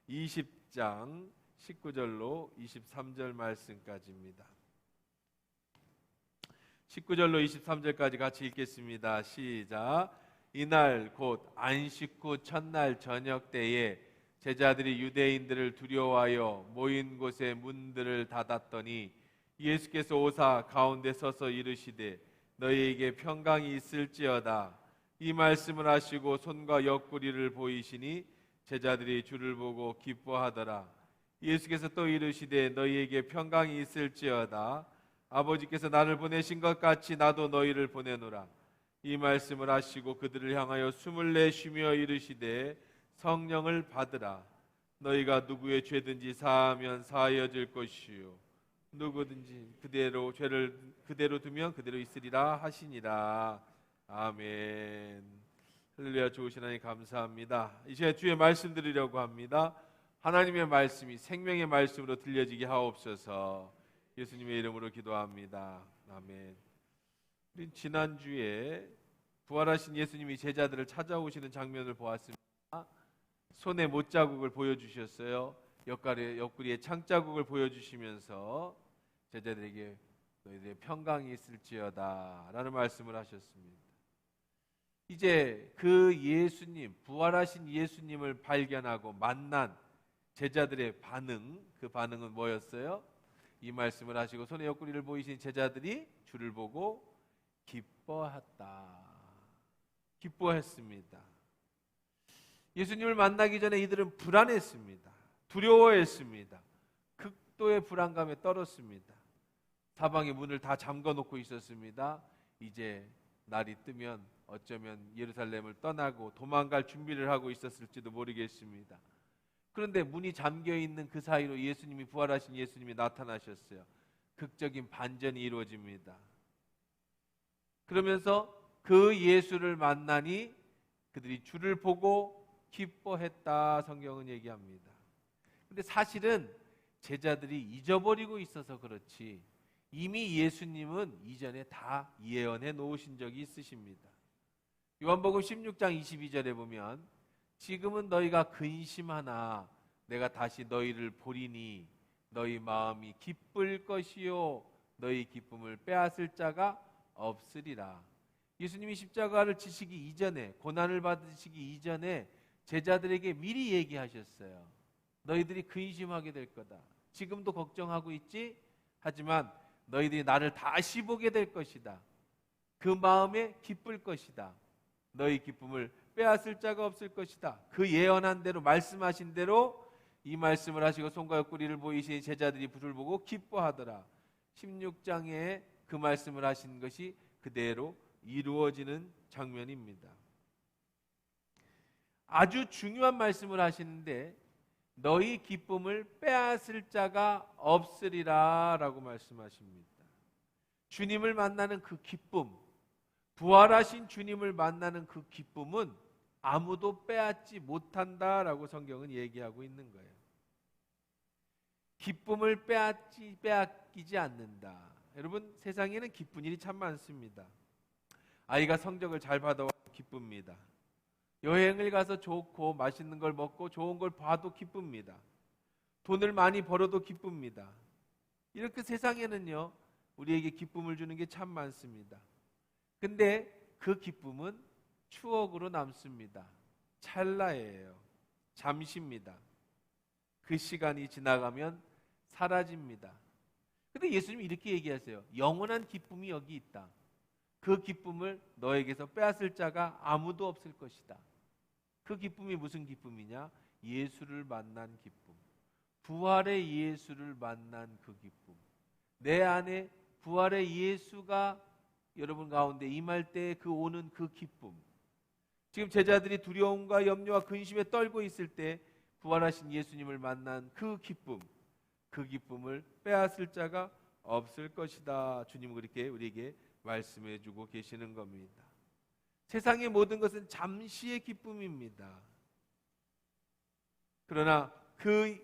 20장 19절로 23절 말씀까지입니다. 19절로 23절까지 같이 읽겠습니다. 시작. 이날 곧 안식 후 첫날 저녁 때에 제자들이 유대인들을 두려워하여 모인 곳에 문들을 닫았더니 예수께서 오사 가운데 서서 이르시되 너희에게 평강이 있을지어다. 이 말씀을 하시고 손과 옆구리를 보이시니 제자들이 주를 보고 기뻐하더라. 예수께서 또 이르시되 너희에게 평강이 있을지어다. 아버지께서 나를 보내신 것 같이 나도 너희를 보내노라. 이 말씀을 하시고 그들을 향하여 숨을 내쉬며 이르시되 성령을 받으라. 너희가 누구의 죄든지 사하면 사하여질 것이요 누구든지 그대로 죄를 그대로 두면 그대로 있으리라 하시니라. 아멘. 할렐루야. 좋으신 하나님 감사합니다. 이제 주의 말씀 드리려고 합니다. 하나님의 말씀이 생명의 말씀으로 들려지게 하옵소서. 예수님의 이름으로 기도합니다. 아멘. 우리 지난주에 부활하신 예수님이 제자들을 찾아오시는 장면을 보았습니다. 손에 못자국을 보여주셨어요. 옆구리에 창자국을 보여주시면서 제자들에게 너희들의 평강이 있을지어다 라는 말씀을 하셨습니다. 이제 그 예수님, 부활하신 예수님을 발견하고 만난 제자들의 반응, 그 반응은 뭐였어요? 이 말씀을 하시고 손에 옆구리를 보이신 제자들이 주를 보고 기뻐했습니다. 예수님을 만나기 전에 이들은 불안했습니다. 두려워했습니다. 극도의 불안감에 떨었습니다. 사방의 문을 다 잠궈놓고 있었습니다. 이제 날이 뜨면 어쩌면 예루살렘을 떠나고 도망갈 준비를 하고 있었을지도 모르겠습니다. 그런데 문이 잠겨있는 그 사이로 예수님이, 부활하신 예수님이 나타나셨어요. 극적인 반전이 이루어집니다. 그러면서 그 예수를 만나니 그들이 주를 보고 기뻐했다, 성경은 얘기합니다. 근데 사실은 제자들이 잊어버리고 있어서 그렇지 이미 예수님은 이전에 다 예언해 놓으신 적이 있으십니다. 요한복음 16장 22절에 보면 지금은 너희가 근심하나 내가 다시 너희를 보리니 너희 마음이 기쁠 것이요 너희 기쁨을 빼앗을 자가 없으리라. 예수님이 십자가를 지시기 이전에, 고난을 받으시기 이전에 제자들에게 미리 얘기하셨어요. 너희들이 근심하게 될 거다. 지금도 걱정하고 있지? 하지만 너희들이 나를 다시 보게 될 것이다. 그 마음에 기쁠 것이다. 너희 기쁨을 빼앗을 자가 없을 것이다. 그 예언한 대로, 말씀하신 대로 이 말씀을 하시고 손과 옆구리를 보이신 제자들이 주를 보고 기뻐하더라. 16장에 그 말씀을 하신 것이 그대로 이루어지는 장면입니다. 아주 중요한 말씀을 하시는데 너희 기쁨을 빼앗을 자가 없으리라 라고 말씀하십니다. 주님을 만나는 그 기쁨, 부활하신 주님을 만나는 그 기쁨은 아무도 빼앗지 못한다라고 성경은 얘기하고 있는 거예요. 기쁨을 빼앗기지 않는다. 여러분, 세상에는 기쁜 일이 참 많습니다. 아이가 성적을 잘 받아와 기쁩니다. 여행을 가서 좋고 맛있는 걸 먹고 좋은 걸 봐도 기쁩니다. 돈을 많이 벌어도 기쁩니다. 이렇게 세상에는요, 우리에게 기쁨을 주는 게 참 많습니다. 근데 그 기쁨은 추억으로 남습니다. 찰나예요. 잠시입니다. 그 시간이 지나가면 사라집니다. 근데 예수님이 이렇게 얘기하세요. 영원한 기쁨이 여기 있다. 그 기쁨을 너에게서 빼앗을 자가 아무도 없을 것이다. 그 기쁨이 무슨 기쁨이냐? 예수를 만난 기쁨. 부활의 예수를 만난 그 기쁨. 내 안에 부활의 예수가 여러분 가운데 임할 때 그 오는 그 기쁨. 지금 제자들이 두려움과 염려와 근심에 떨고 있을 때 부활하신 예수님을 만난 그 기쁨. 그 기쁨을 빼앗을 자가 없을 것이다. 주님은 그렇게 우리에게 말씀해 주고 계시는 겁니다. 세상의 모든 것은 잠시의 기쁨입니다. 그러나 그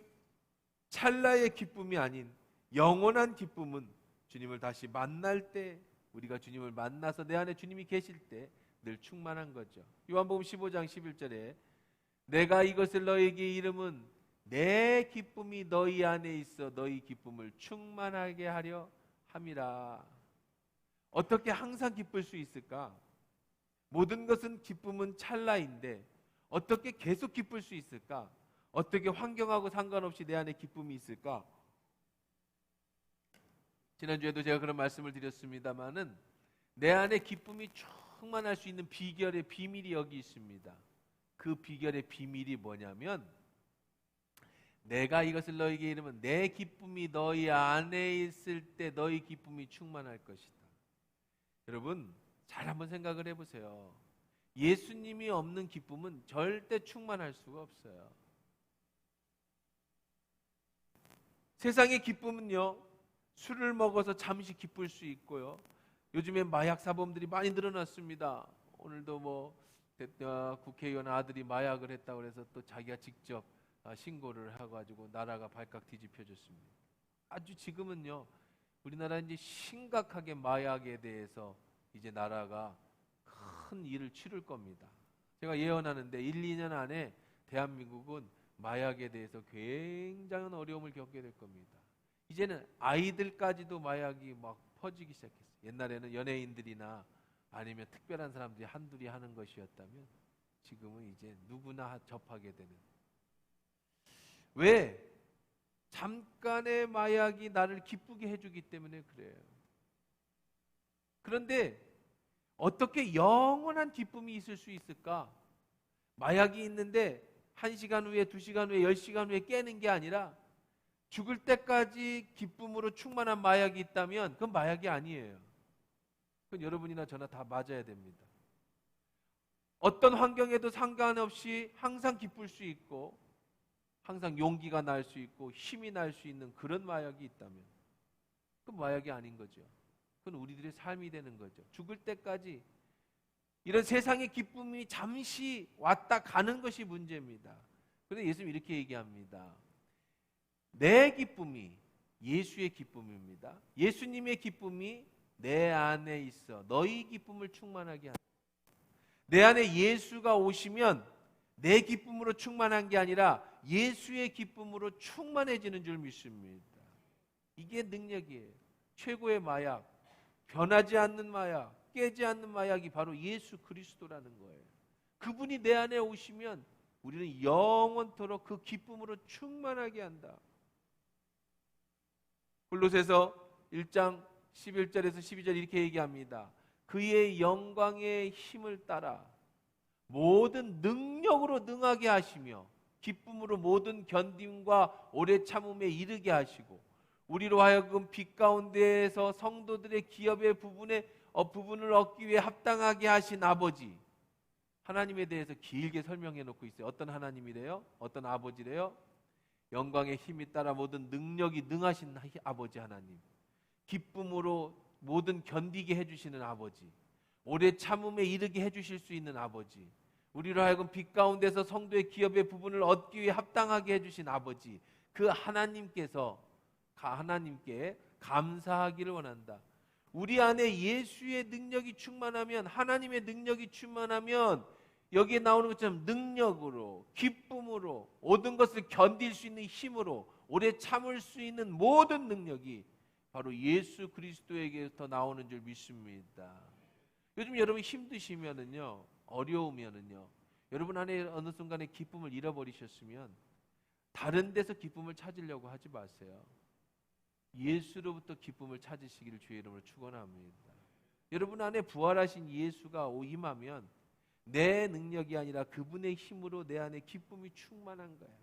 찰나의 기쁨이 아닌 영원한 기쁨은 주님을 다시 만날 때, 우리가 주님을 만나서 내 안에 주님이 계실 때 늘 충만한 거죠. 요한복음 15장 11절에 내가 이것을 너희에게 이름은 내 기쁨이 너희 안에 있어 너희 기쁨을 충만하게 하려 함이라. 어떻게 항상 기쁠 수 있을까? 모든 것은 기쁨은 찰나인데 어떻게 계속 기쁠 수 있을까? 어떻게 환경하고 상관없이 내 안에 기쁨이 있을까? 지난주에도 제가 그런 말씀을 드렸습니다마는 내 안에 기쁨이 충만할 수 있는 비결의 비밀이 여기 있습니다. 그 비결의 비밀이 뭐냐면 내가 이것을 너희에게 이르면 내 기쁨이 너희 안에 있을 때 너희 기쁨이 충만할 것이다. 여러분 잘 한번 생각을 해보세요. 예수님이 없는 기쁨은 절대 충만할 수가 없어요. 세상의 기쁨은요, 술을 먹어서 잠시 기쁠 수 있고요. 요즘에 마약 사범들이 많이 늘어났습니다. 오늘도 국회의원 아들이 마약을 했다고 해서 또 자기가 직접 신고를 해가지고 나라가 발칵 뒤집혀졌습니다. 아주 지금은요, 우리나라 이제 심각하게 마약에 대해서 이제 나라가 큰 일을 치를 겁니다. 제가 예언하는데 1, 2년 안에 대한민국은 마약에 대해서 굉장한 어려움을 겪게 될 겁니다. 이제는 아이들까지도 마약이 막 퍼지기 시작했어요. 옛날에는 연예인들이나 아니면 특별한 사람들이 한둘이 하는 것이었다면 지금은 이제 누구나 접하게 되는. 왜? 잠깐의 마약이 나를 기쁘게 해주기 때문에 그래요. 그런데 어떻게 영원한 기쁨이 있을 수 있을까? 마약이 있는데 1시간 후에, 2시간 후에, 10시간 후에 깨는 게 아니라 죽을 때까지 기쁨으로 충만한 마약이 있다면 그건 마약이 아니에요. 그건 여러분이나 저나 다 맞아야 됩니다. 어떤 환경에도 상관없이 항상 기쁠 수 있고 항상 용기가 날 수 있고 힘이 날 수 있는 그런 마약이 있다면 그건 마약이 아닌 거죠. 그건 우리들의 삶이 되는 거죠. 죽을 때까지 이런 세상의 기쁨이 잠시 왔다 가는 것이 문제입니다. 그런데 예수님이 이렇게 얘기합니다. 내 기쁨이 예수의 기쁨입니다. 예수님의 기쁨이 내 안에 있어 너희 기쁨을 충만하게 한다. 내 안에 예수가 오시면 내 기쁨으로 충만한 게 아니라 예수의 기쁨으로 충만해지는 줄 믿습니다. 이게 능력이에요. 최고의 마약, 변하지 않는 마약, 깨지 않는 마약이 바로 예수 그리스도라는 거예요. 그분이 내 안에 오시면 우리는 영원토록 그 기쁨으로 충만하게 한다. 골로새서 1장 11절에서 12절 이렇게 얘기합니다. 그의 영광의 힘을 따라 모든 능력으로 능하게 하시며 기쁨으로 모든 견딤과 오래 참음에 이르게 하시고 우리로 하여금 빛 가운데에서 성도들의 기업의 부분을 얻기 위해 합당하게 하신 아버지. 하나님에 대해서 길게 설명해 놓고 있어요. 어떤 하나님이래요? 어떤 아버지래요? 영광의 힘이 따라 모든 능력이 능하신 아버지 하나님. 기쁨으로 모든 견디게 해주시는 아버지. 오래 참음에 이르게 해주실 수 있는 아버지. 우리로 하여금 빛 가운데서 성도의 기업의 부분을 얻기 위해 합당하게 해주신 아버지. 그 하나님께 감사하기를 원한다. 우리 안에 예수의 능력이 충만하면, 하나님의 능력이 충만하면 여기에 나오는 것처럼 능력으로, 기쁨으로, 모든 것을 견딜 수 있는 힘으로, 오래 참을 수 있는 모든 능력이 바로 예수 그리스도에게서 나오는 줄 믿습니다. 요즘 여러분 힘드시면은요, 어려우면은요, 여러분 안에 어느 순간에 기쁨을 잃어버리셨으면 다른 데서 기쁨을 찾으려고 하지 마세요. 예수로부터 기쁨을 찾으시기를 주의 이름으로 축원합니다. 여러분 안에 부활하신 예수가 임하면 내 능력이 아니라 그분의 힘으로 내 안에 기쁨이 충만한 거예요.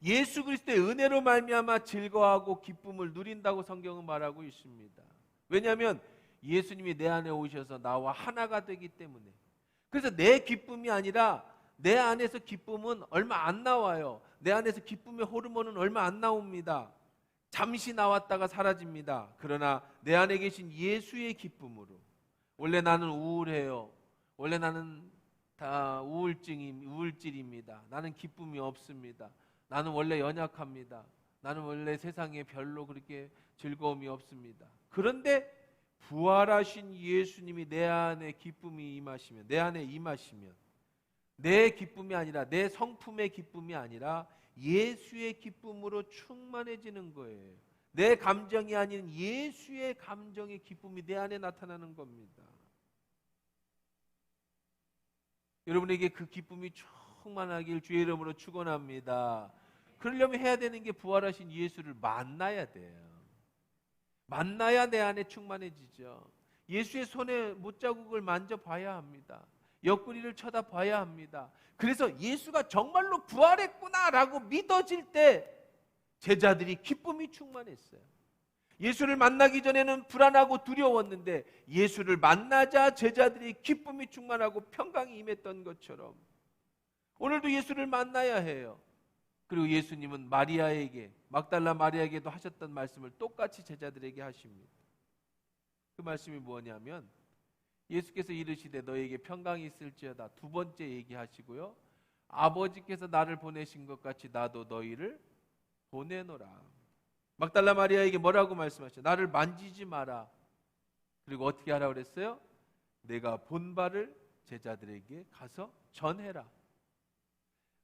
예수 그리스도의 은혜로 말미암아 즐거워하고 기쁨을 누린다고 성경은 말하고 있습니다. 왜냐하면 예수님이 내 안에 오셔서 나와 하나가 되기 때문에. 그래서 내 기쁨이 아니라 내 안에서 기쁨은 얼마 안 나와요. 내 안에서 기쁨의 호르몬은 얼마 안 나옵니다. 잠시 나왔다가 사라집니다. 그러나 내 안에 계신 예수의 기쁨으로, 원래 나는 우울해요. 원래 나는 다 우울질입니다. 나는 기쁨이 없습니다. 나는 원래 연약합니다. 나는 원래 세상에 별로 그렇게 즐거움이 없습니다. 그런데 부활하신 예수님이 내 안에 기쁨이 임하시면, 내 안에 임하시면 내 기쁨이 아니라, 내 성품의 기쁨이 아니라 예수의 기쁨으로 충만해지는 거예요. 내 감정이 아닌 예수의 감정의 기쁨이 내 안에 나타나는 겁니다. 여러분에게 그 기쁨이 충만하길 주의 이름으로 축원합니다. 그러려면 해야 되는 게 부활하신 예수를 만나야 돼요. 만나야 내 안에 충만해지죠. 예수의 손에 못자국을 만져봐야 합니다. 옆구리를 쳐다봐야 합니다. 그래서 예수가 정말로 부활했구나라고 믿어질 때 제자들이 기쁨이 충만했어요. 예수를 만나기 전에는 불안하고 두려웠는데 예수를 만나자 제자들이 기쁨이 충만하고 평강이 임했던 것처럼 오늘도 예수를 만나야 해요. 그리고 예수님은 마리아에게, 막달라 마리아에게도 하셨던 말씀을 똑같이 제자들에게 하십니다. 그 말씀이 뭐냐면 예수께서 이르시되 너에게 평강이 있을지어다 두 번째 얘기하시고요. 아버지께서 나를 보내신 것 같이 나도 너희를 보내노라. 막달라 마리아에게 뭐라고 말씀하셨어요? 나를 만지지 마라. 그리고 어떻게 하라고 그랬어요? 내가 본 바를 제자들에게 가서 전해라.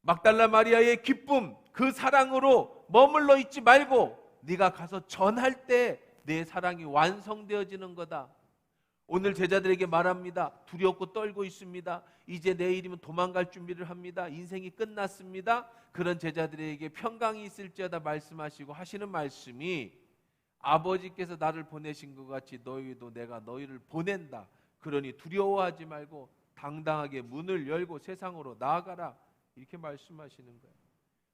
막달라 마리아의 기쁨, 그 사랑으로 머물러 있지 말고 네가 가서 전할 때 내 사랑이 완성되어지는 거다. 오늘 제자들에게 말합니다. 두렵고 떨고 있습니다. 이제 내일이면 도망갈 준비를 합니다. 인생이 끝났습니다. 그런 제자들에게 평강이 있을지어다 말씀하시고 하시는 말씀이 아버지께서 나를 보내신 것 같이 너희도 내가 너희를 보낸다. 그러니 두려워하지 말고 당당하게 문을 열고 세상으로 나아가라. 이렇게 말씀하시는 거예요.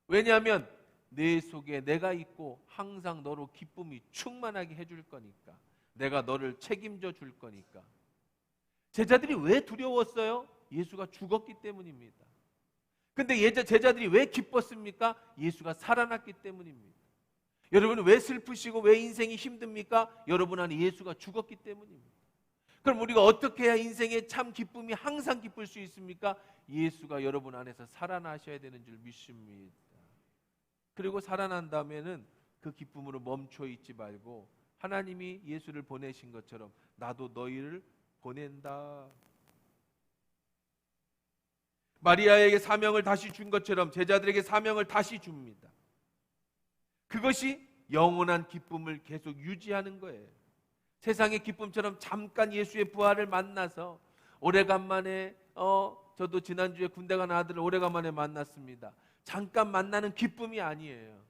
왜냐하면 내 속에 내가 있고 항상 너로 기쁨이 충만하게 해줄 거니까. 내가 너를 책임져 줄 거니까. 제자들이 왜 두려웠어요? 예수가 죽었기 때문입니다. 근데 제자들이 왜 기뻤습니까? 예수가 살아났기 때문입니다. 여러분 왜 슬프시고 왜 인생이 힘듭니까? 여러분 안에 예수가 죽었기 때문입니다. 그럼 우리가 어떻게 해야 인생에 참 기쁨이 항상 기쁠 수 있습니까? 예수가 여러분 안에서 살아나셔야 되는 줄 믿습니다. 그리고 살아난 다음에는 그 기쁨으로 멈춰 있지 말고 하나님이 예수를 보내신 것처럼 나도 너희를 보낸다. 마리아에게 사명을 다시 준 것처럼 제자들에게 사명을 다시 줍니다. 그것이 영원한 기쁨을 계속 유지하는 거예요. 세상의 기쁨처럼 잠깐 예수의 부활을 만나서 오래간만에 저도 지난주에 군대 간 아들을 오래간만에 만났습니다. 잠깐 만나는 기쁨이 아니에요.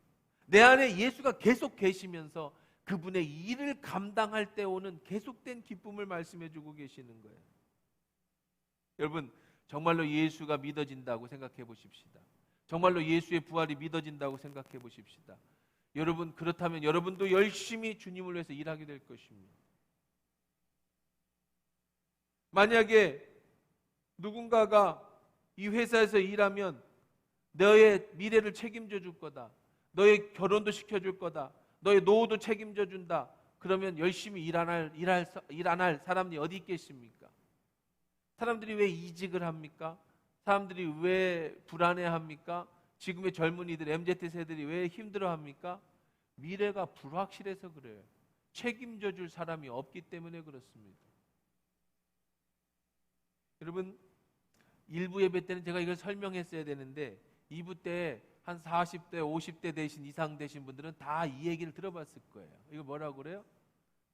내 안에 예수가 계속 계시면서 그분의 일을 감당할 때 오는 계속된 기쁨을 말씀해 주고 계시는 거예요. 여러분 정말로 예수가 믿어진다고 생각해 보십시다. 정말로 예수의 부활이 믿어진다고 생각해 보십시다. 여러분 그렇다면 여러분도 열심히 주님을 위해서 일하게 될 것입니다. 만약에 누군가가 이 회사에서 일하면 너의 미래를 책임져 줄 거다. 너의 결혼도 시켜줄 거다. 너의 노후도 책임져 준다. 그러면 열심히 일 안 할 사람이 어디 있겠습니까? 사람들이 왜 이직을 합니까? 사람들이 왜 불안해합니까? 지금의 젊은이들, MZ세대들이 왜 힘들어합니까? 미래가 불확실해서 그래요. 책임져 줄 사람이 없기 때문에 그렇습니다. 여러분 1부 예배 때는 제가 이걸 설명했어야 되는데 2부 때 한 40대, 50대 이상 되신 분들은 다 이 얘기를 들어봤을 거예요. 이거 뭐라고 그래요?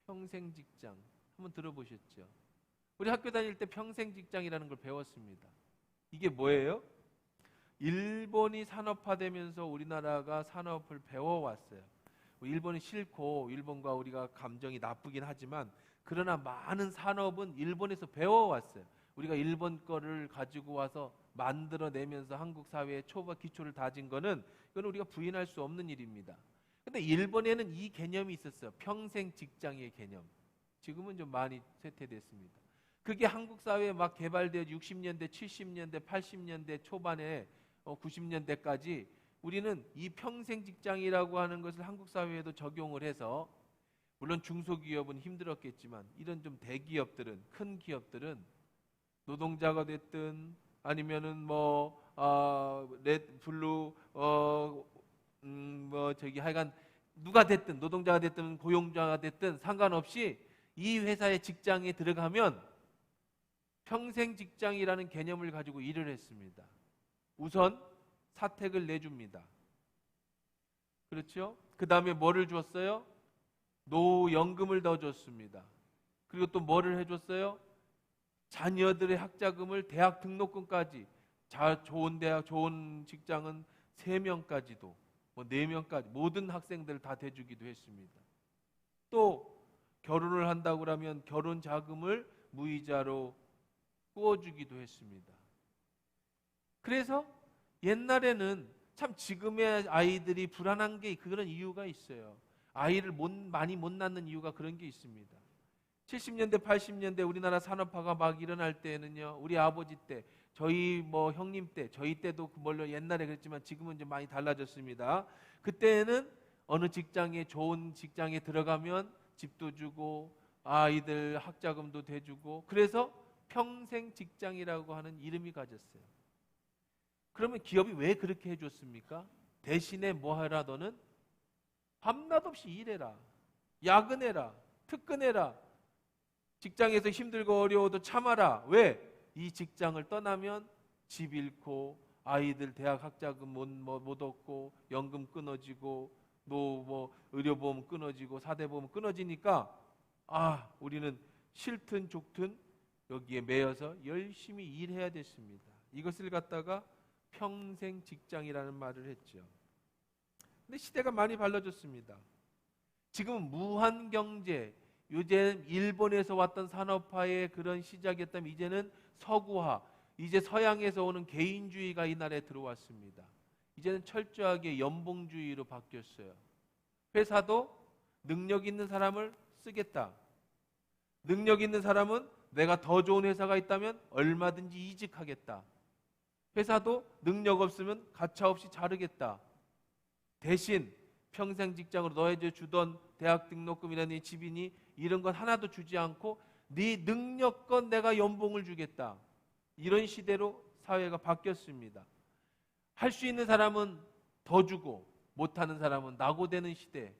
평생 직장. 한번 들어보셨죠? 우리 학교 다닐 때 평생 직장이라는 걸 배웠습니다. 이게 뭐예요? 일본이 산업화되면서 우리나라가 산업을 배워왔어요. 일본이 싫고 일본과 우리가 감정이 나쁘긴 하지만 그러나 많은 산업은 일본에서 배워왔어요. 우리가 일본 거를 가지고 와서 만들어내면서 한국 사회의 초반 기초를 다진 거는 이건 우리가 부인할 수 없는 일입니다. 근데 일본에는 이 개념이 있었어요. 평생 직장의 개념. 지금은 좀 많이 쇠퇴됐습니다. 그게 한국 사회에 막 개발되어 60년대, 70년대, 80년대 초반에 90년대까지 우리는 이 평생 직장이라고 하는 것을 한국 사회에도 적용을 해서 물론 중소기업은 힘들었겠지만 이런 좀 대기업들은 큰 기업들은 노동자가 됐든 아니면은 블루 하여간 누가 됐든 노동자가 됐든 고용자가 됐든 상관없이 이 회사의 직장에 들어가면 평생 직장이라는 개념을 가지고 일을 했습니다. 우선 사택을 내줍니다. 그렇죠? 그 다음에 뭐를 줬어요? 노후연금을 더 줬습니다. 그리고 또 뭐를 해줬어요? 자녀들의 학자금을 대학 등록금까지, 좋은 대학, 좋은 직장은 3명까지도, 뭐 4명까지 모든 학생들 다 대주기도 했습니다. 또 결혼을 한다고 하면 결혼 자금을 무이자로 구워주기도 했습니다. 그래서 옛날에는 참 지금의 아이들이 불안한 게 그런 이유가 있어요. 아이를 많이 못 낳는 이유가 그런 게 있습니다. 70년대, 80년대 우리나라 산업화가 막 일어날 때에는요, 우리 아버지 때, 저희 뭐 형님 때, 저희 때도 물론 옛날에 그랬지만 지금은 이제 많이 달라졌습니다. 그때는 어느 직장에, 좋은 직장에 들어가면 집도 주고 아이들 학자금도 대주고, 그래서 평생 직장이라고 하는 이름이 가졌어요. 그러면 기업이 왜 그렇게 해줬습니까? 대신에 뭐 해라, 너는? 밤낮 없이 일해라, 야근해라, 특근해라, 직장에서 힘들고 어려워도 참아라. 왜? 이 직장을 떠나면 집 잃고 아이들 대학 학자금 못 얻고 연금 끊어지고 의료보험 끊어지고 사대보험 끊어지니까 우리는 싫든 좋든 여기에 매여서 열심히 일해야 됐습니다. 이것을 갖다가 평생 직장이라는 말을 했죠. 근데 시대가 많이 달라졌습니다. 지금은 무한경제, 요즘 일본에서 왔던 산업화의 그런 시작이었다면 이제는 서구화, 이제 서양에서 오는 개인주의가 이 나라에 들어왔습니다. 이제는 철저하게 연봉주의로 바뀌었어요. 회사도 능력 있는 사람을 쓰겠다. 능력 있는 사람은 내가 더 좋은 회사가 있다면 얼마든지 이직하겠다. 회사도 능력 없으면 가차없이 자르겠다. 대신 평생 직장으로 너에게 주던 대학 등록금이라니 집이니 이런 건 하나도 주지 않고 네 능력껏 내가 연봉을 주겠다. 이런 시대로 사회가 바뀌었습니다. 할 수 있는 사람은 더 주고 못하는 사람은 낙오되는 시대.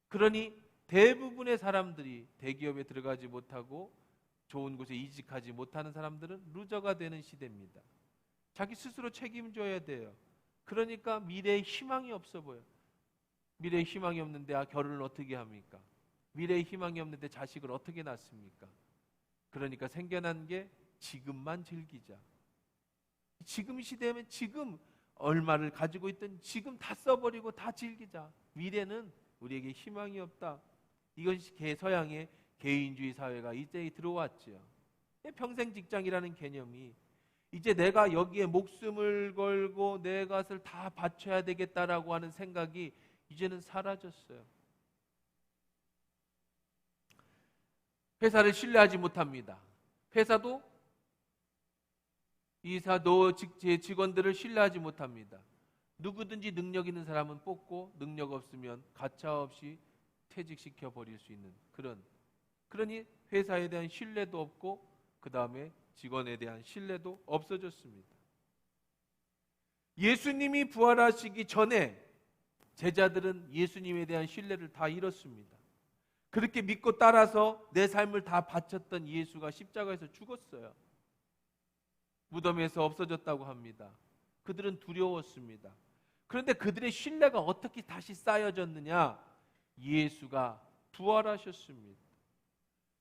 그러니 대부분의 사람들이 대기업에 들어가지 못하고 좋은 곳에 이직하지 못하는 사람들은 루저가 되는 시대입니다. 자기 스스로 책임져야 돼요. 그러니까 미래에 희망이 없어 보여요. 미래에 희망이 없는데 결혼을 어떻게 합니까? 미래에 희망이 없는데 자식을 어떻게 낳습니까? 그러니까 생겨난 게 지금만 즐기자. 지금 시대면 지금 얼마를 가지고 있든 지금 다 써버리고 다 즐기자. 미래는 우리에게 희망이 없다. 이것이 서양의 개인주의 사회가 이제 들어왔죠. 평생 직장이라는 개념이 이제 내가 여기에 목숨을 걸고 내 것을 다 바쳐야 되겠다라고 하는 생각이 이제는 사라졌어요. 회사를 신뢰하지 못합니다. 회사도 제 직원들을 신뢰하지 못합니다. 누구든지 능력 있는 사람은 뽑고 능력 없으면 가차없이 퇴직시켜 버릴 수 있는 그러니 회사에 대한 신뢰도 없고 그 다음에 직원에 대한 신뢰도 없어졌습니다. 예수님이 부활하시기 전에 제자들은 예수님에 대한 신뢰를 다 잃었습니다. 그렇게 믿고 따라서 내 삶을 다 바쳤던 예수가 십자가에서 죽었어요. 무덤에서 없어졌다고 합니다. 그들은 두려웠습니다. 그런데 그들의 신뢰가 어떻게 다시 쌓여졌느냐? 예수가 부활하셨습니다.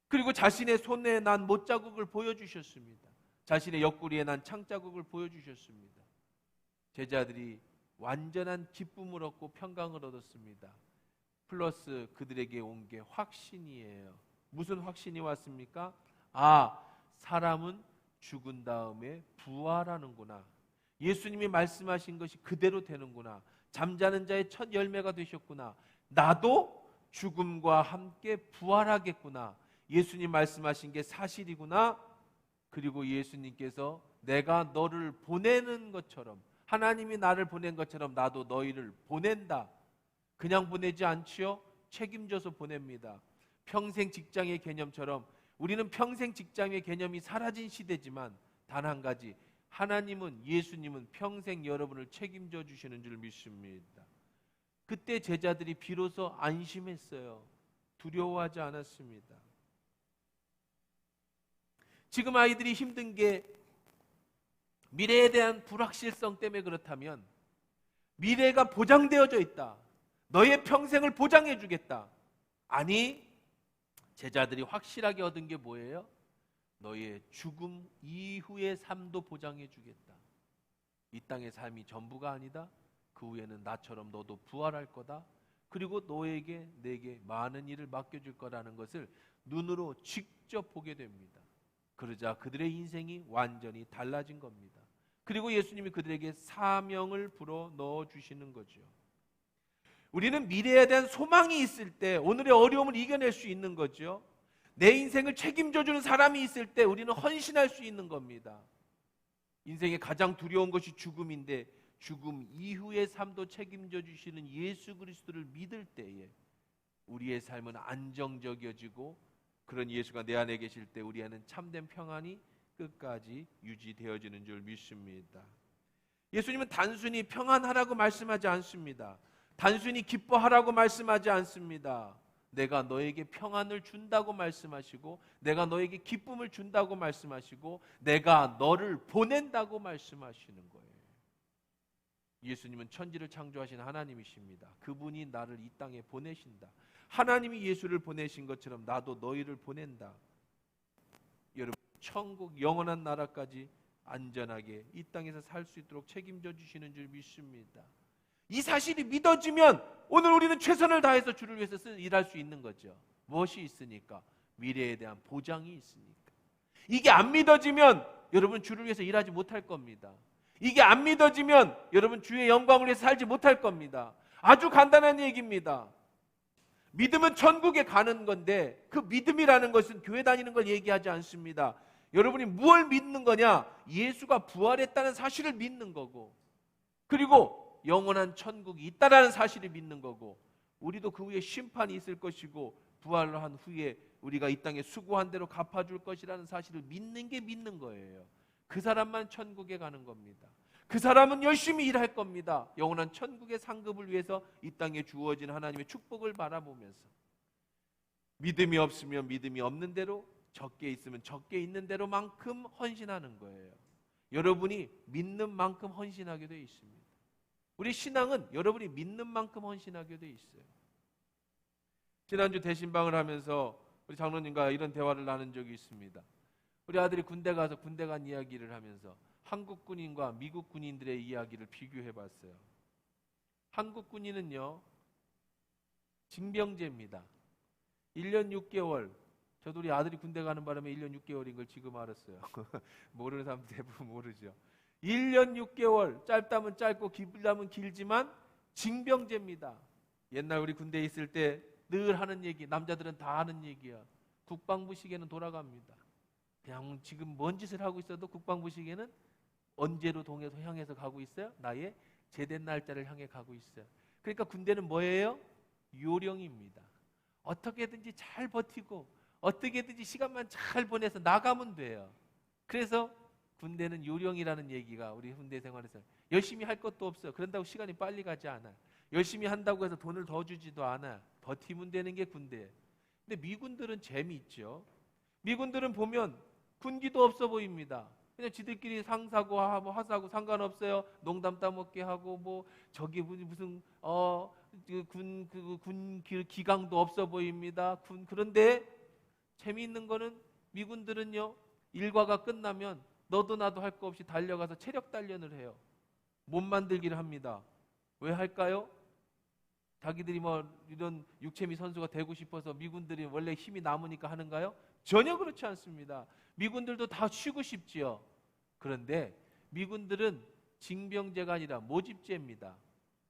그리고 자신의 손에 난 못자국을 보여주셨습니다. 자신의 옆구리에 난 창자국을 보여주셨습니다. 제자들이 완전한 기쁨을 얻고 평강을 얻었습니다. 플러스 그들에게 온 게 확신이에요. 무슨 확신이 왔습니까? 사람은 죽은 다음에 부활하는구나. 예수님이 말씀하신 것이 그대로 되는구나. 잠자는 자의 첫 열매가 되셨구나. 나도 죽음과 함께 부활하겠구나. 예수님 말씀하신 게 사실이구나. 그리고 예수님께서 내가 너를 보내는 것처럼, 하나님이 나를 보낸 것처럼 나도 너희를 보낸다. 그냥 보내지 않지요? 책임져서 보냅니다. 평생 직장의 개념처럼 우리는 평생 직장의 개념이 사라진 시대지만 단 한 가지, 하나님은, 예수님은 평생 여러분을 책임져 주시는 줄 믿습니다. 그때 제자들이 비로소 안심했어요. 두려워하지 않았습니다. 지금 아이들이 힘든 게 미래에 대한 불확실성 때문에 그렇다면, 미래가 보장되어져 있다, 너의 평생을 보장해 주겠다, 아니 제자들이 확실하게 얻은 게 뭐예요? 너의 죽음 이후의 삶도 보장해 주겠다. 이 땅의 삶이 전부가 아니다. 그 후에는 나처럼 너도 부활할 거다. 그리고 너에게 내게 많은 일을 맡겨줄 거라는 것을 눈으로 직접 보게 됩니다. 그러자 그들의 인생이 완전히 달라진 겁니다. 그리고 예수님이 그들에게 사명을 불어 넣어주시는 거죠. 우리는 미래에 대한 소망이 있을 때 오늘의 어려움을 이겨낼 수 있는 거죠. 내 인생을 책임져주는 사람이 있을 때 우리는 헌신할 수 있는 겁니다. 인생의 가장 두려운 것이 죽음인데, 죽음 이후의 삶도 책임져 주시는 예수 그리스도를 믿을 때에 우리의 삶은 안정적이어지고, 그런 예수가 내 안에 계실 때 우리 안에는 참된 평안이 끝까지 유지되어지는 줄 믿습니다. 예수님은 단순히 평안하라고 말씀하지 않습니다. 단순히 기뻐하라고 말씀하지 않습니다. 내가 너에게 평안을 준다고 말씀하시고, 내가 너에게 기쁨을 준다고 말씀하시고, 내가 너를 보낸다고 말씀하시는 거예요. 예수님은 천지를 창조하신 하나님이십니다. 그분이 나를 이 땅에 보내신다. 하나님이 예수를 보내신 것처럼 나도 너희를 보낸다. 여러분, 천국 영원한 나라까지 안전하게 이 땅에서 살 수 있도록 책임져 주시는 줄 믿습니다. 이 사실이 믿어지면 오늘 우리는 최선을 다해서 주를 위해서 일할 수 있는 거죠. 무엇이 있으니까? 미래에 대한 보장이 있으니까. 이게 안 믿어지면 여러분 주를 위해서 일하지 못할 겁니다. 이게 안 믿어지면 여러분 주의 영광을 위해서 살지 못할 겁니다. 아주 간단한 얘기입니다. 믿음은 천국에 가는 건데, 그 믿음이라는 것은 교회 다니는 걸 얘기하지 않습니다. 여러분이 무엇을 믿는 거냐? 예수가 부활했다는 사실을 믿는 거고, 그리고 영원한 천국이 있다라는 사실을 믿는 거고, 우리도 그 후에 심판이 있을 것이고, 부활을 한 후에 우리가 이 땅에 수고한 대로 갚아줄 것이라는 사실을 믿는 게 믿는 거예요. 그 사람만 천국에 가는 겁니다. 그 사람은 열심히 일할 겁니다. 영원한 천국의 상급을 위해서 이 땅에 주어진 하나님의 축복을 바라보면서. 믿음이 없으면 믿음이 없는 대로, 적게 있으면 적게 있는 대로만큼 헌신하는 거예요. 여러분이 믿는 만큼 헌신하게 되어 있습니다. 우리 신앙은 여러분이 믿는 만큼 헌신하게 되어 있어요. 지난주 대신방을 하면서 우리 장로님과 이런 대화를 나눈 적이 있습니다. 우리 아들이 군대 가서 군대 간 이야기를 하면서 한국 군인과 미국 군인들의 이야기를 비교해 봤어요. 한국 군인은요, 징병제입니다. 1년 6개월. 저도 우리 아들이 군대 가는 바람에 1년 6개월인 걸 지금 알았어요. 모르는 사람 대부분 모르죠. 1년 6개월, 짧다면 짧고 길다면 길지만 징병제입니다. 옛날 우리 군대에 있을 때 늘 하는 얘기, 남자들은 다 하는 얘기야. 국방부 시계는 돌아갑니다. 그냥 지금 뭔 짓을 하고 있어도 국방부 시계는 언제로 향해서 가고 있어요? 나의 제대 날짜를 향해 가고 있어요. 그러니까 군대는 뭐예요? 요령입니다. 어떻게든지 잘 버티고 어떻게든지 시간만 잘 보내서 나가면 돼요. 그래서 군대는 요령이라는 얘기가 우리 군대 생활에서, 열심히 할 것도 없어. 그런다고 시간이 빨리 가지 않아. 열심히 한다고 해서 돈을 더 주지도 않아. 버티면 되는 게 군대예요. 근데 미군들은 재미있죠. 미군들은 보면 군기도 없어 보입니다. 그냥 지들끼리 상사고 하사고 상관없어요. 농담 따먹게 하고, 뭐 저기 무슨 군 기강도 없어 보입니다. 그런데 재미있는 거는 미군들은요, 일과가 끝나면 너도 나도 할 거 없이 달려가서 체력 단련을 해요. 몸 만들기를 합니다. 왜 할까요? 자기들이 뭐 이런 육체미 선수가 되고 싶어서 미군들이 원래 힘이 남으니까 하는가요? 전혀 그렇지 않습니다. 미군들도 다 쉬고 싶지요. 그런데 미군들은 징병제가 아니라 모집제입니다.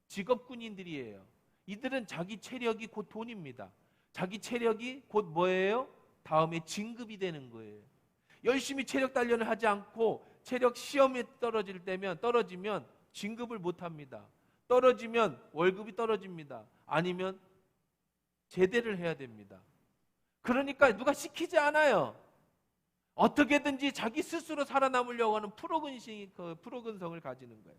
직업군인들이에요. 이들은 자기 체력이 곧 돈입니다. 자기 체력이 곧 뭐예요? 다음에 진급이 되는 거예요. 열심히 체력 단련을 하지 않고 체력 시험에 떨어지면 진급을 못합니다. 떨어지면 월급이 떨어집니다. 아니면 제대를 해야 됩니다. 그러니까 누가 시키지 않아요. 어떻게든지 자기 스스로 살아남으려고 하는 프로근성을 가지는 거예요.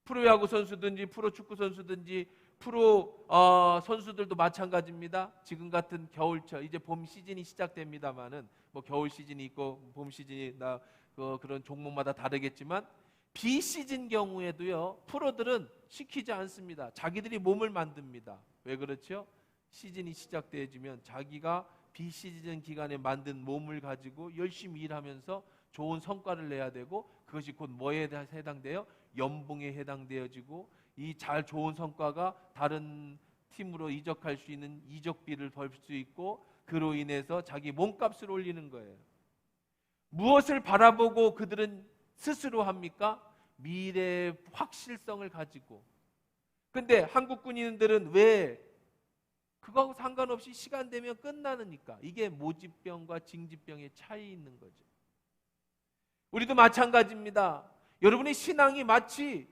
프로야구 선수든지 프로축구 선수든지 프로 선수들도 마찬가지입니다. 지금 같은 겨울철, 이제 봄 시즌이 시작됩니다만은 뭐 겨울 시즌이 있고 봄 시즌이 그런 종목마다 다르겠지만 비시즌 경우에도요, 프로들은 시키지 않습니다. 자기들이 몸을 만듭니다. 왜 그렇죠? 시즌이 시작되어지면 자기가 비시즌 기간에 만든 몸을 가지고 열심히 일하면서 좋은 성과를 내야 되고, 그것이 곧 뭐에 해당돼요? 연봉에 해당되어지고, 이 잘 좋은 성과가 다른 팀으로 이적할 수 있는 이적비를 벌 수 있고, 그로 인해서 자기 몸값을 올리는 거예요. 무엇을 바라보고 그들은 스스로 합니까? 미래의 확실성을 가지고. 근데 한국 군인들은 왜 그거하고 상관없이 시간 되면 끝나니까. 이게 모집병과 징집병의 차이 있는 거죠. 우리도 마찬가지입니다. 여러분의 신앙이 마치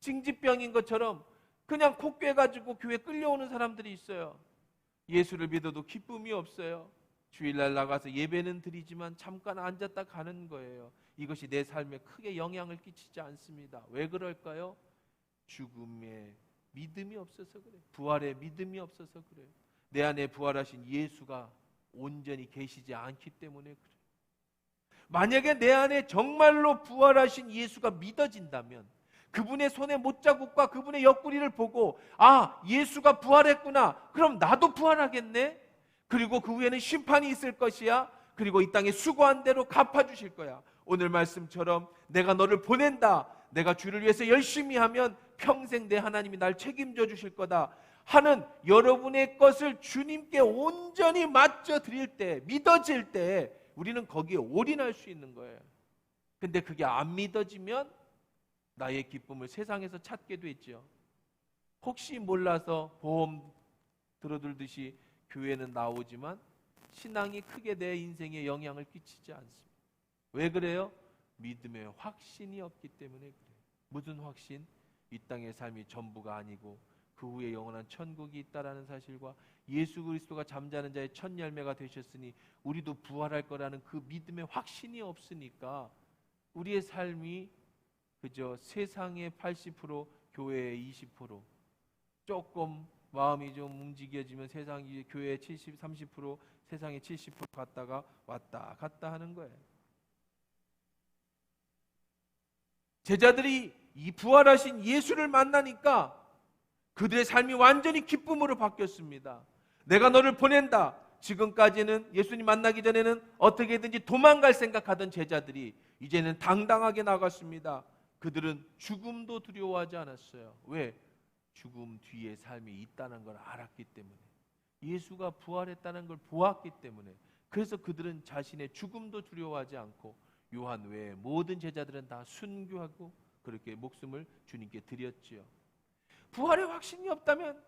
징집병인 것처럼 그냥 코 꿰가지고 교회 끌려오는 사람들이 있어요. 예수를 믿어도 기쁨이 없어요. 주일날 나가서 예배는 드리지만 잠깐 앉았다 가는 거예요. 이것이 내 삶에 크게 영향을 끼치지 않습니다. 왜 그럴까요? 죽음에 믿음이 없어서 그래요. 부활에 믿음이 없어서 그래요. 내 안에 부활하신 예수가 온전히 계시지 않기 때문에 그래요. 만약에 내 안에 정말로 부활하신 예수가 믿어진다면, 그분의 손의 못자국과 그분의 옆구리를 보고 예수가 부활했구나, 그럼 나도 부활하겠네. 그리고 그 후에는 심판이 있을 것이야. 그리고 이 땅에 수고한 대로 갚아주실 거야. 오늘 말씀처럼 내가 너를 보낸다, 내가 주를 위해서 열심히 하면 평생 내 하나님이 날 책임져 주실 거다 하는 여러분의 것을 주님께 온전히 맡겨 드릴 때, 믿어질 때 우리는 거기에 올인할 수 있는 거예요. 근데 그게 안 믿어지면 나의 기쁨을 세상에서 찾게 되죠. 혹시 몰라서 보험 들어들듯이 교회는 나오지만 신앙이 크게 내 인생에 영향을 끼치지 않습니다. 왜 그래요? 믿음의 확신이 없기 때문에 그래요. 무슨 확신? 이 땅의 삶이 전부가 아니고 그 후에 영원한 천국이 있다라는 사실과 예수 그리스도가 잠자는 자의 첫 열매가 되셨으니 우리도 부활할 거라는 그 믿음의 확신이 없으니까 우리의 삶이 그저 세상의 80%, 교회의 20%, 조금 마음이 좀 움직여지면 세상이 교회의 70, 30%, 세상의 70% 갔다가 왔다 갔다 하는 거예요. 제자들이 이 부활하신 예수를 만나니까 그들의 삶이 완전히 기쁨으로 바뀌었습니다. 내가 너를 보낸다. 지금까지는 예수님 만나기 전에는 어떻게든지 도망갈 생각하던 제자들이 이제는 당당하게 나갔습니다. 그들은 죽음도 두려워하지 않았어요. 왜? 죽음 뒤에 삶이 있다는 걸 알았기 때문에, 예수가 부활했다는 걸 보았기 때문에. 그래서 그들은 자신의 죽음도 두려워하지 않고 요한 외에 모든 제자들은 다 순교하고 그렇게 목숨을 주님께 드렸지요. 부활의 확신이 없다면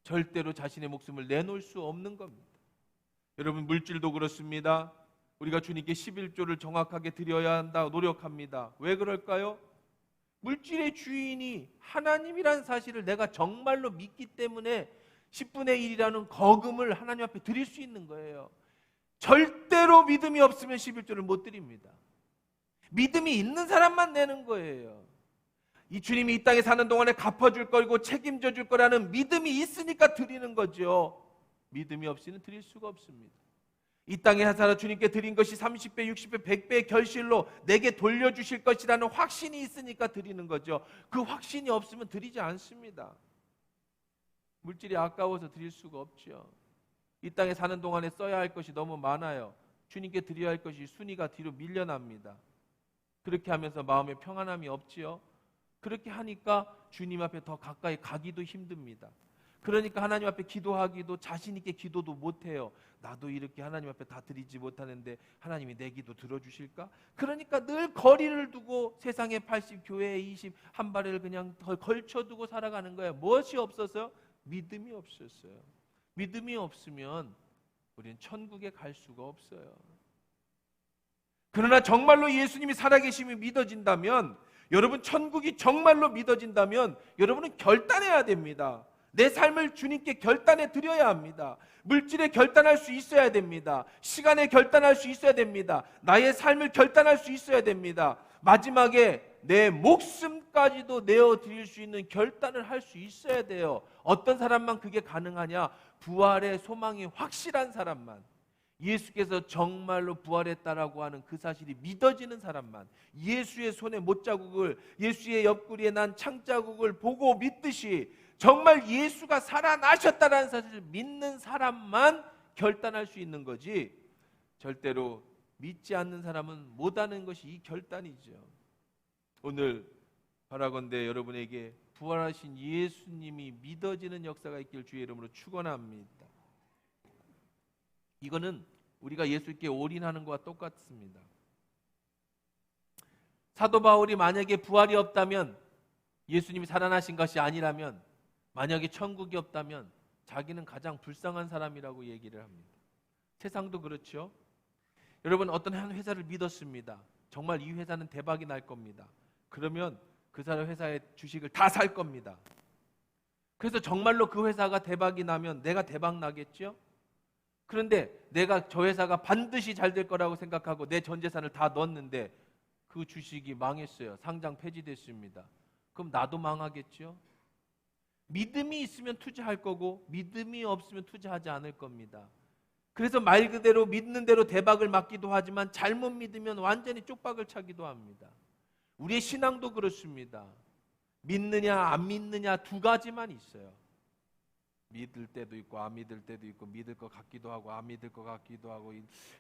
절대로 자신의 목숨을 내놓을 수 없는 겁니다. 여러분, 물질도 그렇습니다. 우리가 주님께 11조를 정확하게 드려야 한다 노력합니다. 왜 그럴까요? 물질의 주인이 하나님이라는 사실을 내가 정말로 믿기 때문에 10분의 1이라는 거금을 하나님 앞에 드릴 수 있는 거예요. 절대로 믿음이 없으면 11조를 못 드립니다. 믿음이 있는 사람만 내는 거예요. 이 주님이 이 땅에 사는 동안에 갚아줄 거고 책임져 줄 거라는 믿음이 있으니까 드리는 거죠. 믿음이 없이는 드릴 수가 없습니다. 이 땅에 살아 주님께 드린 것이 30배, 60배, 100배의 결실로 내게 돌려주실 것이라는 확신이 있으니까 드리는 거죠. 그 확신이 없으면 드리지 않습니다. 물질이 아까워서 드릴 수가 없죠. 이 땅에 사는 동안에 써야 할 것이 너무 많아요. 주님께 드려야 할 것이 순위가 뒤로 밀려납니다. 그렇게 하면서 마음에 평안함이 없지요. 그렇게 하니까 주님 앞에 더 가까이 가기도 힘듭니다. 그러니까 하나님 앞에 기도하기도 자신 있게 기도도 못해요. 나도 이렇게 하나님 앞에 다 드리지 못하는데 하나님이 내 기도 들어주실까? 그러니까 늘 거리를 두고 세상에 80, 교회에 20, 한 발을 그냥 걸쳐두고 살아가는 거예요. 무엇이 없어서요? 믿음이 없었어요. 믿음이 없으면 우리는 천국에 갈 수가 없어요. 그러나 정말로 예수님이 살아계심이 믿어진다면, 여러분 천국이 정말로 믿어진다면 여러분은 결단해야 됩니다. 내 삶을 주님께 결단해 드려야 합니다. 물질에 결단할 수 있어야 됩니다. 시간에 결단할 수 있어야 됩니다. 나의 삶을 결단할 수 있어야 됩니다. 마지막에 내 목숨까지도 내어드릴 수 있는 결단을 할 수 있어야 돼요. 어떤 사람만 그게 가능하냐? 부활의 소망이 확실한 사람만. 예수께서 정말로 부활했다라고 하는 그 사실이 믿어지는 사람만, 예수의 손에 못자국을, 예수의 옆구리에 난 창자국을 보고 믿듯이 정말 예수가 살아나셨다라는 사실을 믿는 사람만 결단할 수 있는 거지, 절대로 믿지 않는 사람은 못하는 것이 이 결단이죠. 오늘 바라건대 여러분에게 부활하신 예수님이 믿어지는 역사가 있길 주의 이름으로 축원합니다. 이거는 우리가 예수께 올인하는 것과 똑같습니다. 사도 바울이 만약에 부활이 없다면, 예수님이 살아나신 것이 아니라면, 만약에 천국이 없다면 자기는 가장 불쌍한 사람이라고 얘기를 합니다. 세상도 그렇죠. 여러분, 어떤 한 회사를 믿었습니다. 정말 이 회사는 대박이 날 겁니다. 그러면 그 사람 회사의 주식을 다 살 겁니다. 그래서 정말로 그 회사가 대박이 나면 내가 대박 나겠죠? 그런데 내가 저 회사가 반드시 잘 될 거라고 생각하고 내 전 재산을 다 넣었는데 그 주식이 망했어요. 상장 폐지됐습니다. 그럼 나도 망하겠죠? 믿음이 있으면 투자할 거고 믿음이 없으면 투자하지 않을 겁니다. 그래서 말 그대로 믿는 대로 대박을 맞기도 하지만 잘못 믿으면 완전히 쪽박을 차기도 합니다. 우리의 신앙도 그렇습니다. 믿느냐 안 믿느냐 두 가지만 있어요. 믿을 때도 있고 안 믿을 때도 있고, 믿을 것 같기도 하고 안 믿을 것 같기도 하고,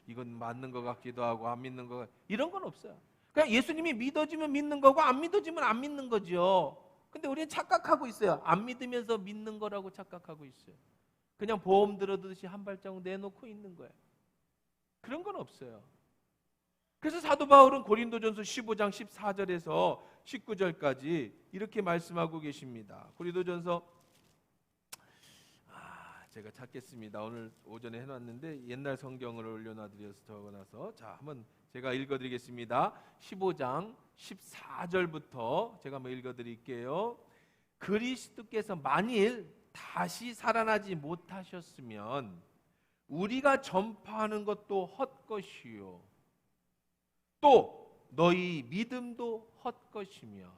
이건 맞는 것 같기도 하고 안 믿는 것, 이런 건 없어요. 그냥 예수님이 믿어지면 믿는 거고 안 믿어지면 안 믿는 거죠. 근데 우리는 착각하고 있어요. 안 믿으면서 믿는 거라고 착각하고 있어요. 그냥 보험 들어듯이 한 발자국 내놓고 있는 거예요. 그런 건 없어요. 그래서 사도 바울은 고린도전서 15장 14절에서 19절까지 이렇게 말씀하고 계십니다. 고린도전서, 제가 찾겠습니다. 오늘 오전에 해놨는데 옛날 성경을 올려놔드려서 적어놔서, 자, 한번 제가 읽어드리겠습니다. 15장 14절부터 제가 한번 읽어드릴게요. 그리스도께서 만일 다시 살아나지 못하셨으면 우리가 전파하는 것도 헛것이요, 또 너희 믿음도 헛것이며,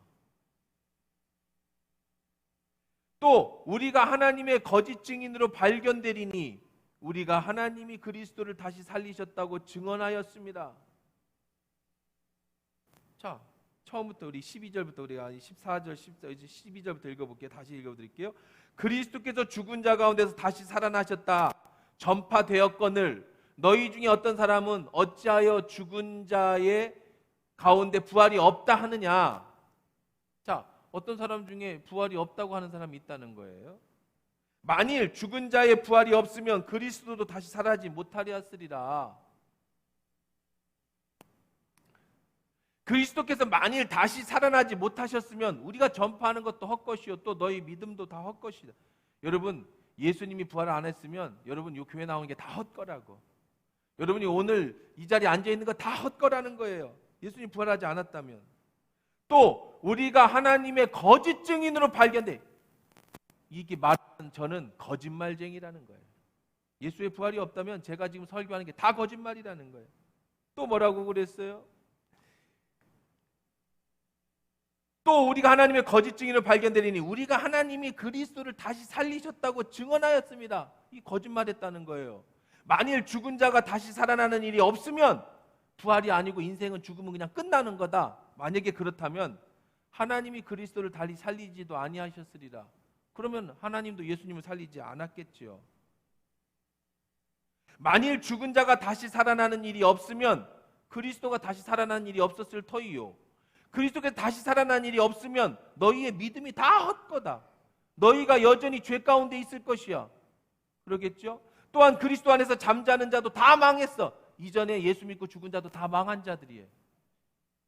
또 우리가 하나님의 거짓 증인으로 발견되리니 우리가 하나님이 그리스도를 다시 살리셨다고 증언하였습니다. 자, 처음부터 우리 12절부터 우리가 14절, 12절부터 읽어볼게요. 다시 읽어드릴게요. 그리스도께서 죽은 자 가운데서 다시 살아나셨다 전파되었거늘 너희 중에 어떤 사람은 어찌하여 죽은 자의 가운데 부활이 없다 하느냐. 자, 어떤 사람 중에 부활이 없다고 하는 사람이 있다는 거예요. 만일 죽은 자의 부활이 없으면 그리스도도 다시 살아나지 못하리라. 그리스도께서 만일 다시 살아나지 못하셨으면 우리가 전파하는 것도 헛것이요, 또 너희 믿음도 다 헛것이다. 여러분, 예수님이 부활을 안 했으면 여러분 이 교회 나오는 게 다 헛거라고. 여러분이 오늘 이 자리에 앉아 있는 거 다 헛거라는 거예요. 예수님 부활하지 않았다면. 또 우리가 하나님의 거짓 증인으로 발견돼. 이게 말하는 저는 거짓말쟁이라는 거예요. 예수의 부활이 없다면 제가 지금 설교하는 게 다 거짓말이라는 거예요. 또 뭐라고 그랬어요? 또 우리가 하나님의 거짓 증인으로 발견되리니 우리가 하나님이 그리스도를 다시 살리셨다고 증언하였습니다. 이 거짓말했다는 거예요. 만일 죽은 자가 다시 살아나는 일이 없으면 부활이 아니고 인생은 죽으면 그냥 끝나는 거다. 만약에 그렇다면 하나님이 그리스도를 다시 살리지도 아니하셨으리라. 그러면 하나님도 예수님을 살리지 않았겠지요. 만일 죽은 자가 다시 살아나는 일이 없으면 그리스도가 다시 살아나는 일이 없었을 터이요. 그리스도께서 다시 살아난 일이 없으면 너희의 믿음이 다 헛거다. 너희가 여전히 죄 가운데 있을 것이야. 그러겠죠? 또한 그리스도 안에서 잠자는 자도 다 망했어. 이전에 예수 믿고 죽은 자도 다 망한 자들이에요.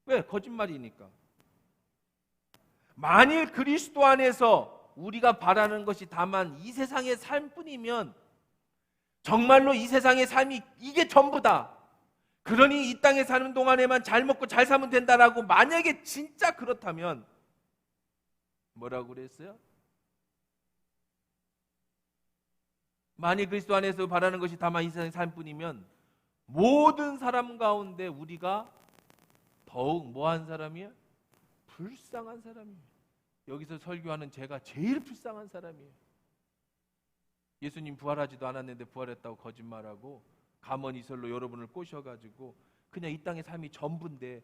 왜? 거짓말이니까. 만일 그리스도 안에서 우리가 바라는 것이 다만 이 세상의 삶뿐이면 정말로 이 세상의 삶이 이게 전부다. 그러니 이 땅에 사는 동안에만 잘 먹고 잘 살면 된다라고 만약에 진짜 그렇다면 뭐라고 그랬어요? 만일 그리스도 안에서 바라는 것이 다만 이 세상의 삶뿐이면 모든 사람 가운데 우리가 더욱 뭐한 사람이에요? 불쌍한 사람이에요. 여기서 설교하는 제가 제일 불쌍한 사람이에요. 예수님 부활하지도 않았는데 부활했다고 거짓말하고 가머니설로 여러분을 꼬셔가지고 그냥 이 땅의 삶이 전부인데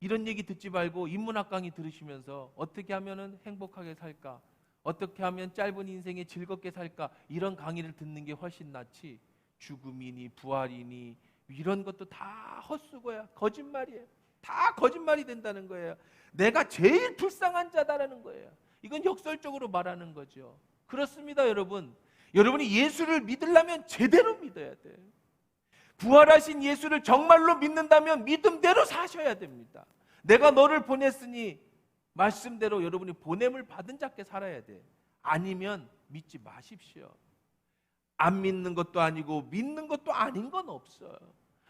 이런 얘기 듣지 말고 인문학 강의 들으시면서 어떻게 하면 행복하게 살까, 어떻게 하면 짧은 인생에 즐겁게 살까, 이런 강의를 듣는 게 훨씬 낫지. 죽음이니 부활이니 이런 것도 다 헛수고야. 거짓말이에요. 다 거짓말이 된다는 거예요. 내가 제일 불쌍한 자다라는 거예요. 이건 역설적으로 말하는 거죠. 그렇습니다, 여러분. 여러분이 예수를 믿으려면 제대로 믿어야 돼. 부활하신 예수를 정말로 믿는다면 믿음대로 사셔야 됩니다. 내가 너를 보냈으니 말씀대로 여러분이 보냄을 받은 자께 살아야 돼. 아니면 믿지 마십시오. 안 믿는 것도 아니고 믿는 것도 아닌 건 없어요.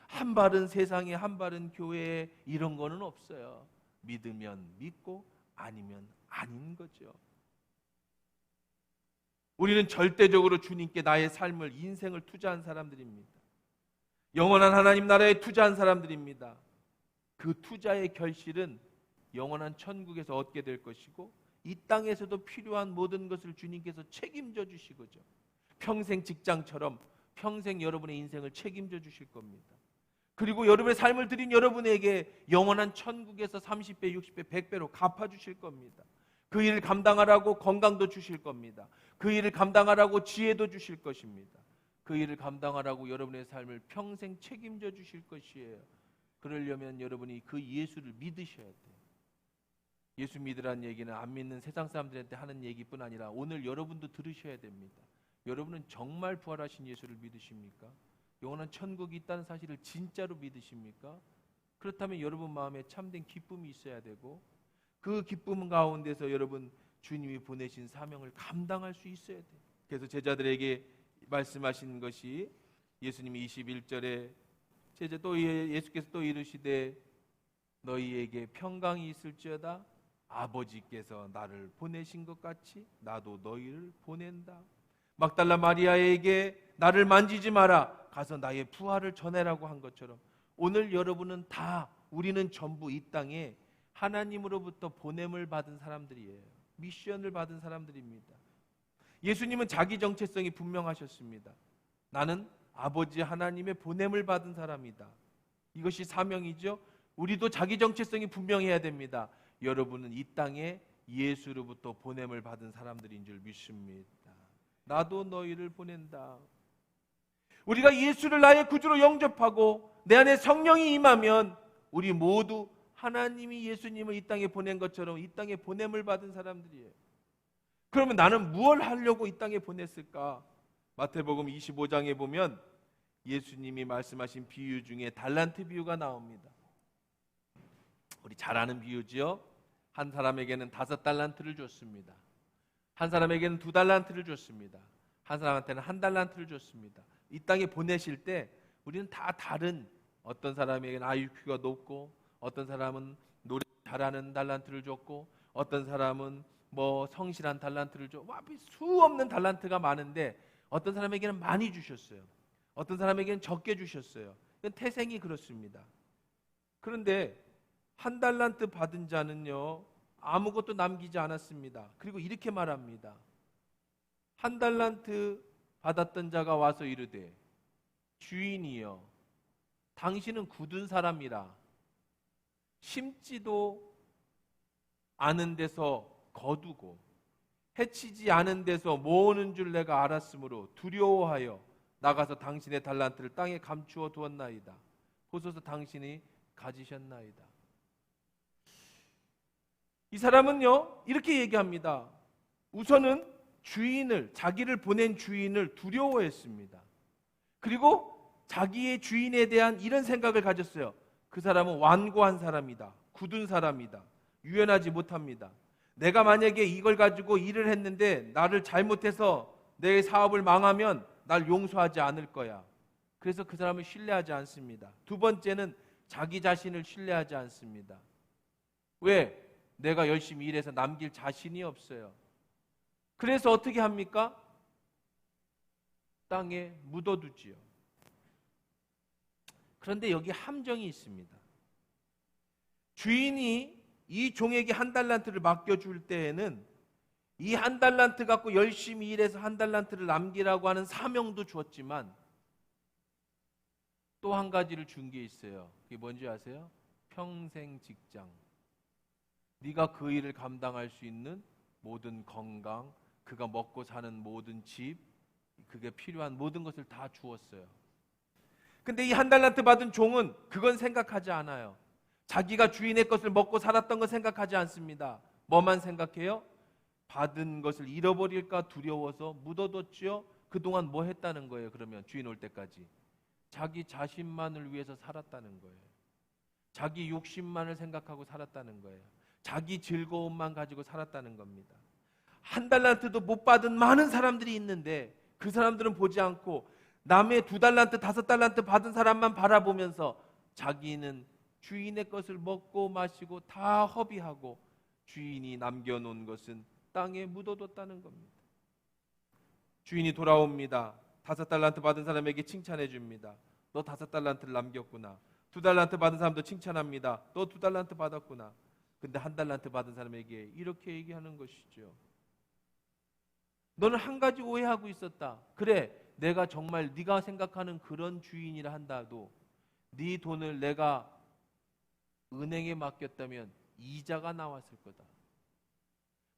한 발은 세상에 한 발은 교회에 이런 거는 없어요. 믿으면 믿고 아니면 아닌 거죠. 우리는 절대적으로 주님께 나의 삶을, 인생을 투자한 사람들입니다. 영원한 하나님 나라에 투자한 사람들입니다. 그 투자의 결실은 영원한 천국에서 얻게 될 것이고 이 땅에서도 필요한 모든 것을 주님께서 책임져 주시고죠. 평생 직장처럼 평생 여러분의 인생을 책임져 주실 겁니다. 그리고 여러분의 삶을 드린 여러분에게 영원한 천국에서 30배, 60배, 100배로 갚아주실 겁니다. 그 일을 감당하라고 건강도 주실 겁니다. 그 일을 감당하라고 지혜도 주실 것입니다. 그 일을 감당하라고 여러분의 삶을 평생 책임져 주실 것이에요. 그러려면 여러분이 그 예수를 믿으셔야 돼요. 예수 믿으라는 얘기는 안 믿는 세상 사람들한테 하는 얘기뿐 아니라 오늘 여러분도 들으셔야 됩니다. 여러분은 정말 부활하신 예수를 믿으십니까? 영원한 천국이 있다는 사실을 진짜로 믿으십니까? 그렇다면 여러분 마음에 참된 기쁨이 있어야 되고 그 기쁨 가운데서 여러분 주님이 보내신 사명을 감당할 수 있어야 돼요. 그래서 제자들에게 말씀하신 것이 예수님이 21절에 예수께서 또 이르시되 너희에게 평강이 있을지어다 아버지께서 나를 보내신 것 같이 나도 너희를 보낸다. 막달라 마리아에게 나를 만지지 마라 가서 나의 부활을 전해라고 한 것처럼 오늘 여러분은 다 우리는 전부 이 땅에 하나님으로부터 보냄을 받은 사람들이에요. 미션을 받은 사람들입니다. 예수님은 자기 정체성이 분명하셨습니다. 나는 아버지 하나님의 보냄을 받은 사람이다. 이것이 사명이죠. 우리도 자기 정체성이 분명해야 됩니다. 여러분은 이 땅에 예수로부터 보냄을 받은 사람들인 줄 믿습니다. 나도 너희를 보낸다. 우리가 예수를 나의 구주로 영접하고 내 안에 성령이 임하면 우리 모두 하나님이 예수님을 이 땅에 보낸 것처럼 이 땅에 보냄을 받은 사람들이에요. 그러면 나는 무엇을 하려고 이 땅에 보냈을까? 마태복음 25장에 보면 예수님이 말씀하신 비유 중에 달란트 비유가 나옵니다. 우리 잘 아는 비유지요. 한 사람에게는 5달란트를 줬습니다. 한 사람에게는 2달란트를 줬습니다. 한 사람한테는 1달란트를 줬습니다. 이 땅에 보내실 때 우리는 다 다른, 어떤 사람에게는 IQ가 높고 어떤 사람은 노래 잘하는 달란트를 줬고 어떤 사람은 성실한 달란트를 줘. 수 없는 달란트가 많은데 어떤 사람에게는 많이 주셨어요. 어떤 사람에게는 적게 주셨어요. 이건 태생이 그렇습니다. 그런데 1달란트 받은 자는요 아무것도 남기지 않았습니다. 그리고 이렇게 말합니다. 1달란트 받았던 자가 와서 이르되 주인이여 당신은 굳은 사람이라 심지도 않은 데서 거두고 해치지 않은 데서 모으는 줄 내가 알았으므로 두려워하여 나가서 당신의 달란트를 땅에 감추어 두었나이다. 보소서 당신이 가지셨나이다. 이 사람은요 이렇게 얘기합니다. 우선은 자기를 보낸 주인을 두려워했습니다. 그리고 자기의 주인에 대한 이런 생각을 가졌어요. 그 사람은 완고한 사람이다. 굳은 사람이다. 유연하지 못합니다. 내가 만약에 이걸 가지고 일을 했는데 나를 잘못해서 내 사업을 망하면 날 용서하지 않을 거야. 그래서 그 사람을 신뢰하지 않습니다. 두 번째는 자기 자신을 신뢰하지 않습니다. 왜? 내가 열심히 일해서 남길 자신이 없어요. 그래서 어떻게 합니까? 땅에 묻어두지요. 그런데 여기 함정이 있습니다. 주인이 이 종에게 1달란트를 맡겨줄 때에는 이 1달란트 갖고 열심히 일해서 1달란트를 남기라고 하는 사명도 주었지만 또 한 가지를 준 게 있어요. 그게 뭔지 아세요? 평생 직장. 네가 그 일을 감당할 수 있는 모든 건강, 그가 먹고 사는 모든 집, 그게 필요한 모든 것을 다 주었어요. 근데 이 한 달란트 받은 종은 그건 생각하지 않아요. 자기가 주인의 것을 먹고 살았던 거 생각하지 않습니다. 뭐만 생각해요? 받은 것을 잃어버릴까 두려워서 묻어뒀지요. 그동안 뭐 했다는 거예요? 그러면 주인 올 때까지 자기 자신만을 위해서 살았다는 거예요. 자기 욕심만을 생각하고 살았다는 거예요. 자기 즐거움만 가지고 살았다는 겁니다. 한 달란트도 못 받은 많은 사람들이 있는데 그 사람들은 보지 않고 남의 2달란트, 5달란트 받은 사람만 바라보면서 자기는 주인의 것을 먹고 마시고 다 허비하고 주인이 남겨놓은 것은 땅에 묻어뒀다는 겁니다. 주인이 돌아옵니다. 5달란트 받은 사람에게 칭찬해 줍니다. 너 5달란트를 남겼구나. 2달란트 받은 사람도 칭찬합니다. 너 2달란트 받았구나. 근데 1달란트 받은 사람에게 이렇게 얘기하는 것이죠. 너는 한 가지 오해하고 있었다. 그래, 내가 정말 네가 생각하는 그런 주인이라 한다도 네 돈을 내가 은행에 맡겼다면 이자가 나왔을 거다.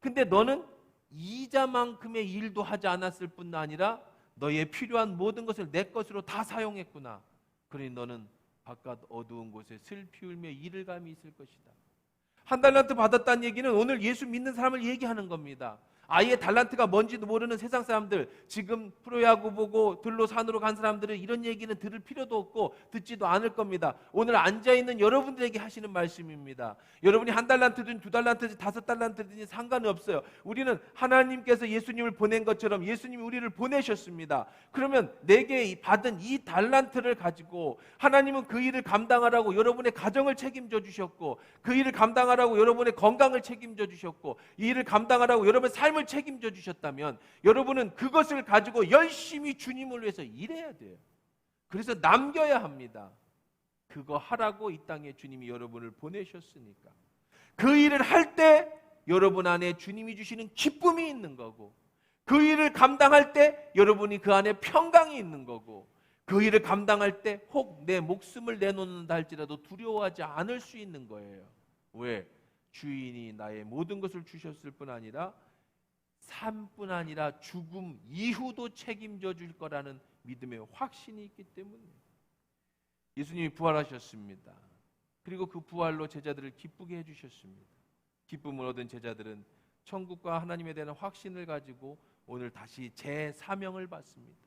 근데 너는 이자만큼의 일도 하지 않았을 뿐 아니라 너의 필요한 모든 것을 내 것으로 다 사용했구나. 그러니 너는 바깥 어두운 곳에 슬피 울며 이를 감이 있을 것이다. 1달란트 받았다는 얘기는 오늘 예수 믿는 사람을 얘기하는 겁니다. 아예 달란트가 뭔지도 모르는 세상 사람들, 지금 프로야구 보고 들로 산으로 간 사람들은 이런 얘기는 들을 필요도 없고 듣지도 않을 겁니다. 오늘 앉아있는 여러분들에게 하시는 말씀입니다. 여러분이 1달란트든 2달란트든 5달란트든 상관이 없어요. 우리는 하나님께서 예수님을 보낸 것처럼 예수님이 우리를 보내셨습니다. 그러면 내게 받은 이 달란트를 가지고 하나님은 그 일을 감당하라고 여러분의 가정을 책임져 주셨고, 그 일을 감당하라고 여러분의 건강을 책임져 주셨고, 이 일을 감당하라고 여러분의 삶을 책임져 주셨다면 여러분은 그것을 가지고 열심히 주님을 위해서 일해야 돼요. 그래서 남겨야 합니다. 그거 하라고 이 땅에 주님이 여러분을 보내셨으니까. 그 일을 할 때 여러분 안에 주님이 주시는 기쁨이 있는 거고, 그 일을 감당할 때 여러분이 그 안에 평강이 있는 거고, 그 일을 감당할 때 혹 내 목숨을 내놓는다 할지라도 두려워하지 않을 수 있는 거예요. 왜? 주인이 나의 모든 것을 주셨을 뿐 아니라 삶뿐 아니라 죽음 이후도 책임져 줄 거라는 믿음의 확신이 있기 때문에. 예수님이 부활하셨습니다. 그리고 그 부활로 제자들을 기쁘게 해주셨습니다. 기쁨을 얻은 제자들은 천국과 하나님에 대한 확신을 가지고 오늘 다시 제 사명을 받습니다.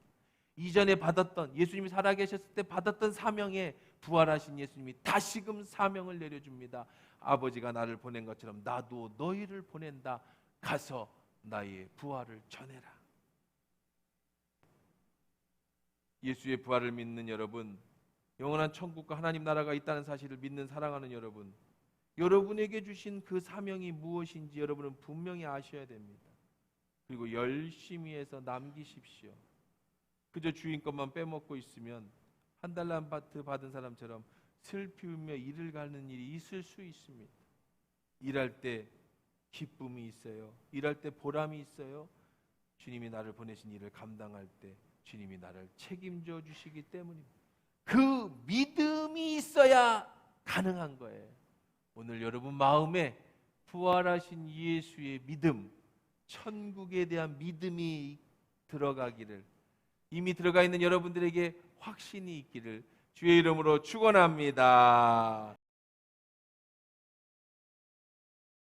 이전에 받았던, 예수님이 살아계셨을 때 받았던 사명에 부활하신 예수님이 다시금 사명을 내려줍니다. 아버지가 나를 보낸 것처럼 나도 너희를 보낸다. 가서 나의 부활을 전해라. 예수의 부활을 믿는 여러분, 영원한 천국과 하나님 나라가 있다는 사실을 믿는 사랑하는 여러분, 여러분에게 주신 그 사명이 무엇인지 여러분은 분명히 아셔야 됩니다. 그리고 열심히 해서 남기십시오. 그저 주인 것만 빼먹고 있으면 1달란트 받은 사람처럼 슬피 울며 일을 가는 일이 있을 수 있습니다. 일할 때 기쁨이 있어요. 일할 때 보람이 있어요. 주님이 나를 보내신 일을 감당할 때 주님이 나를 책임져 주시기 때문입니다. 그 믿음이 있어야 가능한 거예요. 오늘 여러분 마음에 부활하신 예수의 믿음, 천국에 대한 믿음이 들어가기를, 이미 들어가 있는 여러분들에게 확신이 있기를 주의 이름으로 축원합니다.